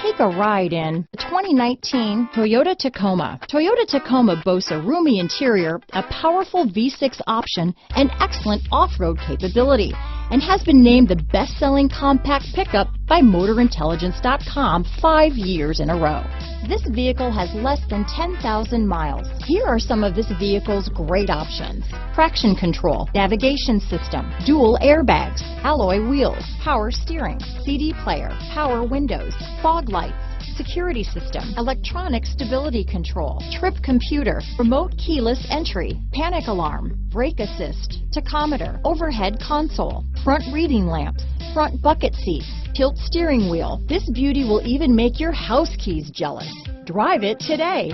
Take a ride in the 2019 Toyota Tacoma. Toyota Tacoma boasts a roomy interior, a powerful V6 option, and excellent off-road capability, and has been named the best-selling compact pickup by MotorIntelligence.com 5 years in a row. This vehicle has less than 10,000 miles. Here are some of this vehicle's great options: traction control, navigation system, dual airbags, alloy wheels, power steering, CD player, power windows, fog lights, security system, electronic stability control, trip computer, remote keyless entry, panic alarm, brake assist, tachometer, overhead console, front reading lamps, front bucket seats, tilt steering wheel. This beauty will even make your house keys jealous. Drive it today.